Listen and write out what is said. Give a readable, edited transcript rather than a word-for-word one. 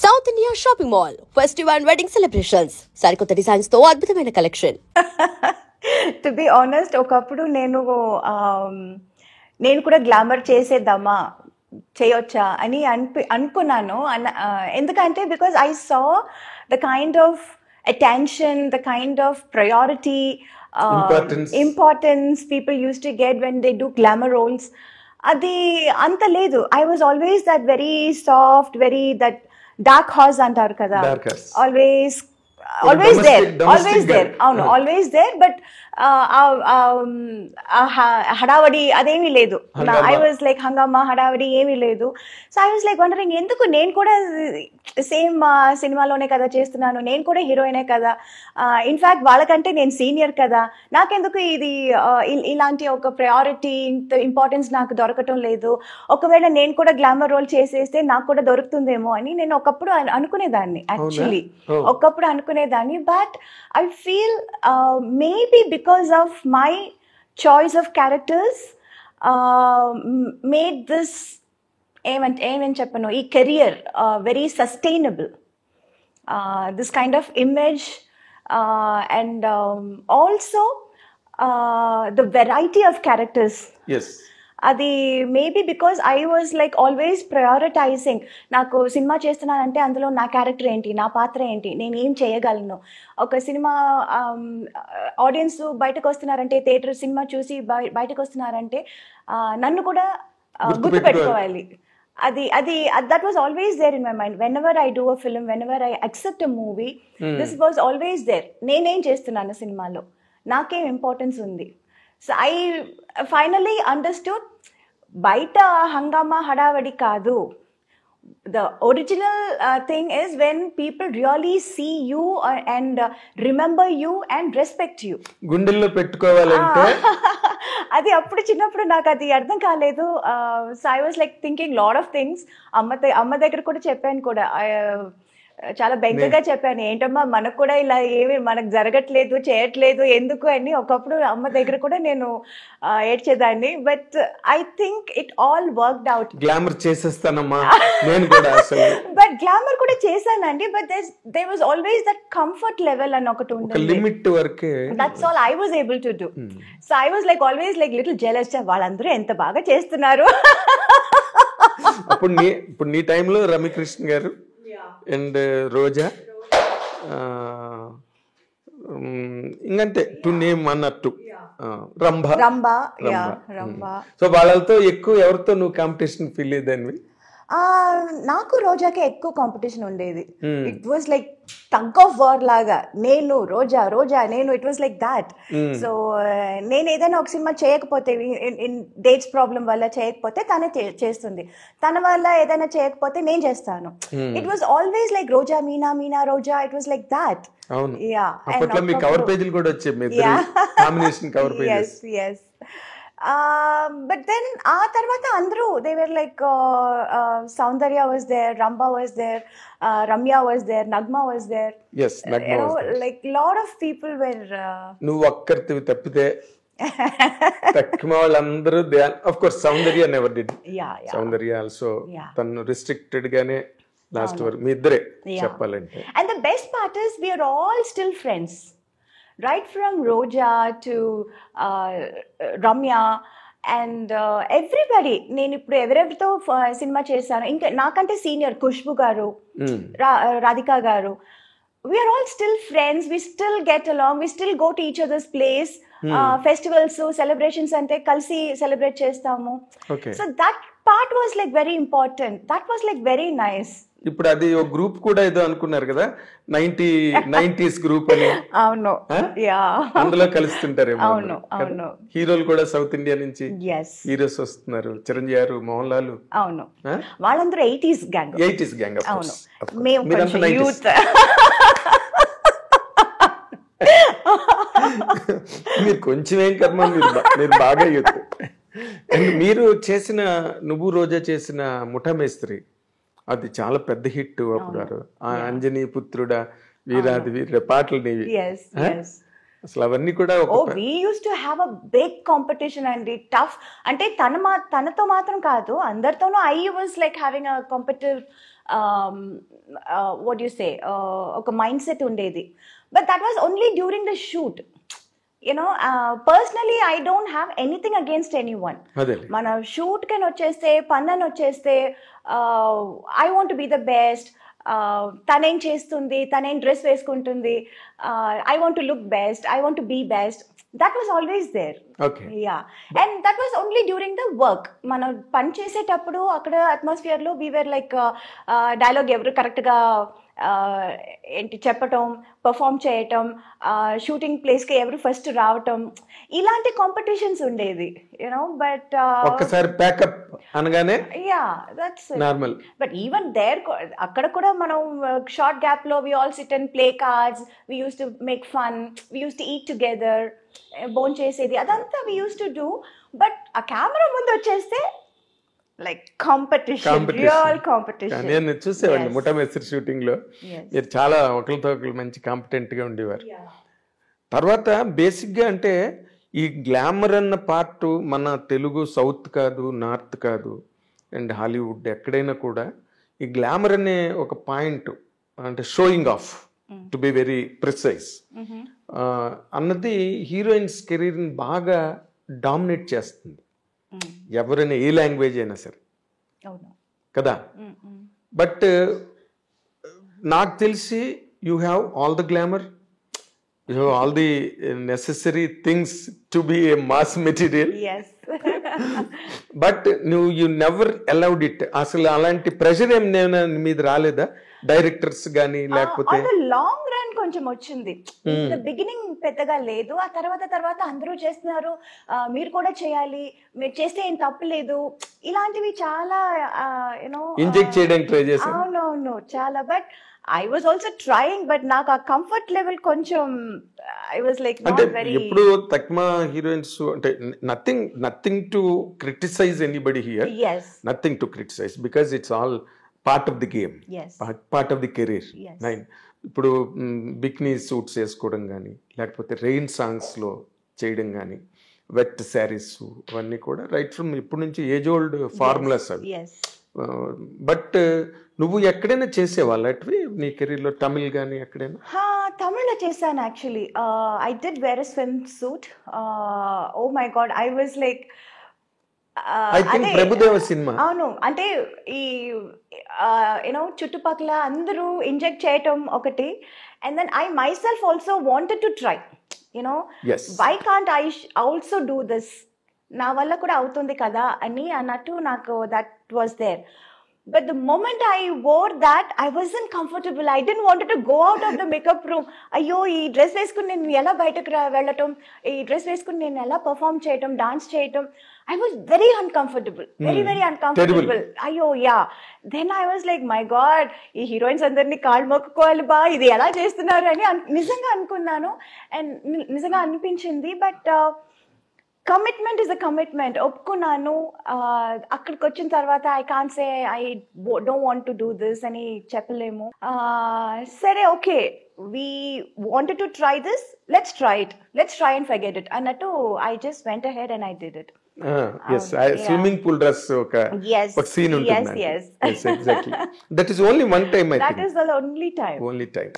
South India shopping mall festival and wedding celebrations సరికొత్త designs తో అద్భుతమైన కలెక్షన్. టు బి ఆనెస్ట్, ఒకప్పుడు నేను కూడా గ్లామర్ చేసేద్దామా చేయొచ్చా అని అనుకున్నాను. ఎందుకంటే because I saw the kind of attention, the kind of priority, importance people use to get when they do glamour roles. అది అంత లేదు. I was always that very soft, very that dark horse అంటారు కదా, always there. అవును, always there. But హడావడి అదేమీ లేదు. I was like హంగామా, హడావడి ఏమీ లేదు. So I was like wondering, ఎందుకు నేను కూడా సేమ్ సినిమాలోనే కదా చేస్తున్నాను, నేను కూడా హీరోయినే కదా, ఇన్ఫ్యాక్ట్ వాళ్ళకంటే నేను సీనియర్ కదా, నాకెందుకు ఇది ఇలాంటి ఒక ప్రయారిటీ, ఇంపార్టెన్స్ నాకు దొరకటం లేదు, ఒకవేళ నేను కూడా గ్లామర్ రోల్ చేసేస్తే నాకు కూడా దొరుకుతుందేమో అని నేను ఒకప్పుడు అనుకునేదాన్ని. యాక్చువల్లీ ఒకప్పుడు అనుకునేదాన్ని. But I feel maybe because of my choice of characters made this ఏమని చెప్పను, ఈ career very sustainable, this kind of image, and also the variety of characters. Yes. అది maybe because I was like always prioritising. నాకు cinema చేస్తున్నానంటే అందులో నా character ఏంటి, నా పాత్ర ఏంటి, నేను ఏం చేయగలను. ఒక సినిమా ఆడియన్స్ బయటకు వస్తున్నారంటే, థియేటర్ సినిమా చూసి బయటకు వస్తున్నారంటే నన్ను కూడా గుర్తుపెట్టుకోవాలి. అది that was always there in my mind. Whenever I do a film, whenever I accept a movie, this was always there. నేనేం చేస్తున్నాను సినిమాలో, నాకేం ఇంపార్టెన్స్ ఉంది. సో ఐ ఫైనలీ అండర్స్టూడ్, బయట హంగామా హడావడి కాదు. The original thing is when people really see you and remember you and respect you. గుండెల్లో పెట్టుకోవాలంటే అది అప్పుడు చిన్నప్పుడు నాకు అది అర్థం కాలేదు. So I was like thinking lot of things. అమ్మ దగ్గర కూడా చెప్పాను కూడా, చాలా బెంగగా చెప్పాను, ఏంటమ్మా మనకు కూడా ఇలా ఏమి మనకు జరగట్లేదు, చేయట్లేదు ఎందుకు అని. ఒకప్పుడు అమ్మ దగ్గర కూడా నేను ఏడ్చేదాన్ని. But I think it all worked out. Glamour చేసేస్తానమ్మా నేను కూడా అసలు. బట్ గ్లామర్ కూడా చేశానండి. But there was always that comfort level అని ఒకటి ఉంటుంది, లిమిట్ వరకే. That's all I was able to do. So I was like always like little jealous, వాళ్ళందరూ ఎంత బాగా చేస్తున్నారు. ఇప్పుడు నీ టైంలో రమ్యకృష్ణ గారు అండ్ రోజా, ఇంకంతే టు నేమ్ అన్నట్టు, రంభ. సో వాళ్ళతో ఎక్కువ ఎవరితో నువ్వు కాంపిటీషన్ ఫీల్ అయ్యేదానివి? నాకు రోజాకే ఎక్కువ కాంపిటీషన్ ఉండేది. It was like tug of war లాగా, నేను రోజా నేను, it was like that. So నేను ఏదైనా ఒక సినిమా చేయకపోతే, ఇన్ డేట్స్ ప్రాబ్లం వల్ల చేయకపోతే తనే చేస్తుంది, తన వల్ల ఏదైనా చేయకపోతే నేను చేస్తాను. It was always like Roja Meena Roja, it was like that. Cover పేజీలు కూడా వచ్చాయి, combination cover pages. yes. But then ఆ తర్వాత అందరూ they were like Saundarya was there, Ramba was there, Ramya was there, Nagma was there. Yes, Nagma was there. Like lot of people were నువ్వు ఒక్కరివి తప్పితే తక్కువ వాళ్ళందరూ. of course Saundarya never did. Yeah. Saundarya also తను restricted గానే last వరకు మీ ఇద్దరే చెప్పాలంటే. And the best part is we are all still friends. Right from Roja to Ramya and everybody. నేను ఇప్పుడు ఎవరెవరితో సినిమా చేశాను, ఇంకా నాకంటే సీనియర్ ఖుష్బు గారు, రాధికా గారు, we are all still friends, we still get along, we still go to each other's place. Festivals, celebrations అంటే కలిసి సెలబ్రేట్ చేస్తాము. So that part was like very important, that was like very nice. ఇప్పుడు అది ఒక group కూడా ఏదో అనుకున్నారు కదా, 90s గ్రూప్ అని. అవును, అందులో కలుస్తుంటారేమో. అవును. హీరోలు కూడా సౌత్ ఇండియా నుంచి హీరోస్ వస్తున్నారు, చిరంజీవి గారు, మోహన్ లాల్. అవును, వాళ్ళందరూ 80s గ్యాంగ్. అవును, మేము కొంచెం యూత్. మీరు కొంచెం ఏం కర్మ, మీరు బాగా యూత్. అండ్ మీరు చేసిన, నువ్వు రోజా చేసిన ముఠా మేస్త్రి, అది చాలా పెద్ద హిట్ అప్పుడు. అంజనీ పుత్రుడా, వీరాది వీర పాటలు నీవి అసలు, అవన్నీ కూడా. we used to have a big competition అండి, టఫ్. అంటే తనతో మాత్రం కాదు, అందరితోనూ. I was like having a competitive what you say ఒక మైండ్ సెట్ ఉండేది. But that was only during the shoot. Personally I don't have anything against anyone. మన shoot కని వచ్చేస్తే, పన్నని వచ్చేస్తే, I want be the best, తనేం చేస్తుంది, తనేం డ్రెస్ వేసుకుంటుంది, I want to look best, I want to be best. That was always there. Okay. Yeah. And that was only during the work. మనం పని చేసేటప్పుడు అక్కడ అట్మాస్ఫియర్లో we were like డైలాగ్ ఎవరు కరెక్ట్గా ఏంటి చెప్పటం, పర్ఫామ్ చేయటం, షూటింగ్ ప్లేస్కి ఎవరు ఫస్ట్ రావటం, ఇలాంటి కాంపిటీషన్స్ ఉండేది. బట్ ఒక్కసారి ప్యాకప్ అనగానే ya that's normal. But even there అక్కడ కూడా మనం షార్ట్ గ్యాప్లో we all sit and play cards, we use to make fun, we use to eat together, బోన్ చేసేది అదంతా we use to do. But ఆ కెమెరా ముందు వచ్చేస్తే లైక్ కాంపిటీషన్, రియల్ కాంపిటీషన్. నేను చూసేవాడిని ముఠా మేస్త్రి షూటింగ్ లో, మీరు చాలా ఒకరితో ఒకరు మంచి కాంపిటెంట్ గా ఉండేవారు. తర్వాత బేసిక్ గా అంటే ఈ గ్లామర్ అన్న పార్ట్ మన తెలుగు సౌత్ కాదు, నార్త్ కాదు, అండ్ హాలీవుడ్ ఎక్కడైనా కూడా ఈ గ్లామర్ అనే ఒక పాయింట్, అంటే showing off to be very precise అన్నది హీరోయిన్స్ కెరీర్ని బాగా డామినేట్ చేస్తుంది. ఎవరైనా ఏ లాంగ్వేజ్ అయినా సరే కదా. బట్ నాకు తెలిసి you have all the glamour, you have all the necessary things to be A mass material. But you never allowed it. అసలు అలాంటి ప్రెషర్ ఏం మీద రాలేదా డైరెక్టర్స్ కానీ? లేకపోతే లాంగ్ రన్ కొంచెం వచ్చింది, బిగినింగ్ పెద్దగా లేదు. ఆ తర్వాత అందరూ చేస్తున్నారు, మీరు కూడా చేయాలి, మీరు చేస్తే ఏం తప్పు లేదు, ఇలాంటివి చాలా ఇంజెక్ట్ చేయడానికి ట్రై చేశారు. అవునవును చాలా. But I was also trying, but నాకు ఆ కంఫర్ట్ లెవెల్ కొంచెం I was like not very. ఎప్పుడు తక్మా హీరోయిన్స్ అంటే nothing to criticize anybody here, nothing to criticize, because it's all part of the game, part of the career. ఇప్పుడు bikini suits వేసుకోవడం కానీ, లేకపోతే రెయిన్ సాంగ్స్లో చేయడం కానీ, వెట్ శారీస్, అవన్నీ కూడా రైట్ ఫ్రమ్ ఇప్పటి నుంచి ఏజ్ ఓల్డ్ ఫార్ములాస్ అవి. బట్ నువ్వు ఎక్కడైనా చేసేవాళ్ళు అటువి నీ కెరీర్లో, తమిళ్ కానీ ఎక్కడైనా? తమిళ్లో చేశాను actually. I did wear a swimsuit. Oh my God, I was like Prabhudeva సినిమా. అవును, అంటే ఈ చుట్టుపక్కల అందరూ ఇంజెక్ట్ చేయటం ఒకటి, and then I myself also wanted to try, why can't I also do this, నా వల్ల కూడా అవుతుంది కదా అని అన్నట్టు నాకు that was there. But the moment I wore that, I wasn't comfortable. I didn't want to go out of the makeup room. అయ్యో, ఈ డ్రెస్ వేసుకుని నేను ఎలా బయటకు వెళ్ళటం, ఈ డ్రెస్ వేసుకుని నేను ఎలా పర్ఫామ్ చేయటం, డాన్స్ చేయటం, I was very uncomfortable, very uncomfortable. అయ్యో yeah. Then I was like, my God, ఈ హీరోయిన్స్ అందరినీ కాళ్ళు మొక్కుకోవాలి బా, ఇది ఎలా చేస్తున్నారు అని నిజంగా అనుకున్నాను, అండ్ నిజంగా అనిపించింది. But commitment is a commitment. ఒప్పుకున్నాను. అక్కడికి వచ్చిన తర్వాత I can't say I don't want to do this అని చెప్పలేము. సరే, okay, we wanted to try this, let's try and forget it అన్నట్టు I just went ahead and I did it. Swimming pool dress ఒక scene ఉంటుంది. Exactly. That is only one time, I think. That is the only time.